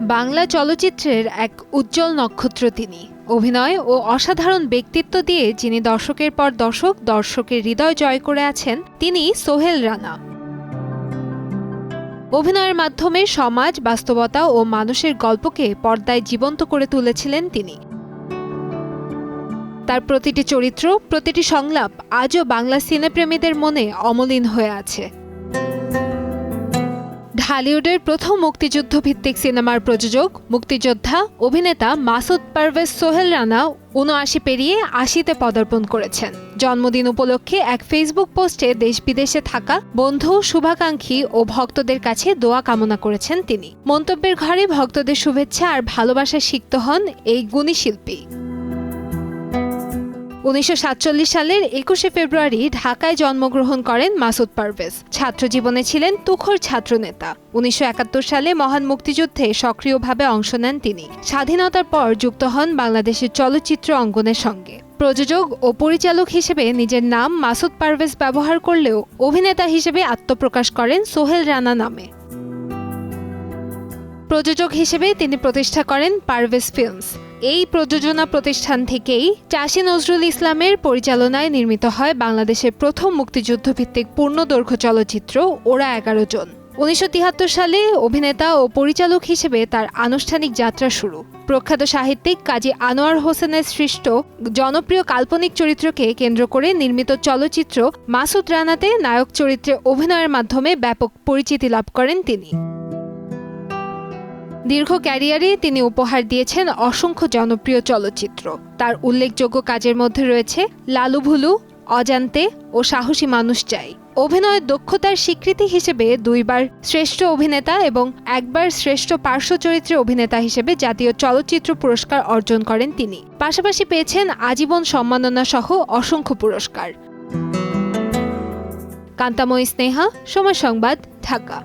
বাংলা চলচ্চিত্রের এক উজ্জ্বল নক্ষত্র তিনি। অভিনয় ও অসাধারণ ব্যক্তিত্ব দিয়ে যিনি দশকের পর দশক দর্শকের হৃদয় জয় করে আছেন তিনি সোহেল রানা। অভিনয়ের মাধ্যমে সমাজ, বাস্তবতা ও মানুষের গল্পকে পর্দায় জীবন্ত করে তুলেছিলেন তিনি। তার প্রতিটি চরিত্র, প্রতিটি সংলাপ আজও বাংলা সিনেপ্রেমীদের মনে অমলিন হয়ে আছে। ঢালিউডের প্রথম মুক্তিযুদ্ধ ভিত্তিক সিনেমার প্রযোজক, মুক্তিযোদ্ধা, অভিনেতা মাসুদ পারভেজ সোহেল রানা ৭৯ পেরিয়ে ৮০-তে পদার্পণ করেছেন। জন্মদিন উপলক্ষে এক ফেসবুক পোস্টে দেশ বিদেশে থাকা বন্ধু, শুভাকাঙ্ক্ষী ও ভক্তদের কাছে দোয়া কামনা করেছেন তিনি। মন্তব্যের ঘরে ভক্তদের শুভেচ্ছা আর ভালোবাসা সিক্ত হন এই গুণী শিল্পী। ১৯৪৭ সালের ২১শে ফেব্রুয়ারি ঢাকায় জন্মগ্রহণ করেন মাসুদ পারভেজ। ছাত্র জীবনে ছিলেন তুখোড় ছাত্রনেতা। ১৯৭১ সালে মহান মুক্তিযুদ্ধে সক্রিয়ভাবে অংশ নেন তিনি। স্বাধীনতার পর যুক্ত হন বাংলাদেশের চলচ্চিত্র অঙ্গনের সঙ্গে। প্রযোজক ও পরিচালক হিসেবে নিজের নাম মাসুদ পারভেজ ব্যবহার করলেও অভিনেতা হিসেবে আত্মপ্রকাশ করেন সোহেল রানা নামে। প্রযোজক হিসেবে তিনি প্রতিষ্ঠা করেন পারভেজ ফিল্মস। এই প্রযোজনা প্রতিষ্ঠান থেকেই চাষী নজরুল ইসলামের পরিচালনায় নির্মিত হয় বাংলাদেশের প্রথম মুক্তিযুদ্ধভিত্তিক পূর্ণদৈর্ঘ্য চলচ্চিত্র ওরা ১১ জন। ১৯৭৩ সালে অভিনেতা ও পরিচালক হিসেবে তার আনুষ্ঠানিক যাত্রা শুরু। প্রখ্যাত সাহিত্যিক কাজী আনোয়ার হোসেনের সৃষ্ট জনপ্রিয় কাল্পনিক চরিত্রকে কেন্দ্র করে নির্মিত চলচ্চিত্র মাসুদ রানাতে নায়ক চরিত্রে অভিনয়ের মাধ্যমে ব্যাপক পরিচিতি লাভ করেন তিনি। দীর্ঘ ক্যারিয়ারে তিনি উপহার দিয়েছেন অসংখ্য জনপ্রিয় চলচ্চিত্র। তার উল্লেখযোগ্য কাজের মধ্যে রয়েছে লালু ভুলু, অজান্তে ও সাহসী মানুষ চাই। অভিনয়ের দক্ষতার স্বীকৃতি হিসেবে ২ বার শ্রেষ্ঠ অভিনেতা এবং ১ বার শ্রেষ্ঠ পার্শ্ব চরিত্রে অভিনেতা হিসেবে জাতীয় চলচ্চিত্র পুরস্কার অর্জন করেন তিনি। পাশাপাশি পেয়েছেন আজীবন সম্মাননা সহ অসংখ্য পুরস্কার। কান্তাময়ী স্নেহা, সময় সংবাদ, ঢাকা।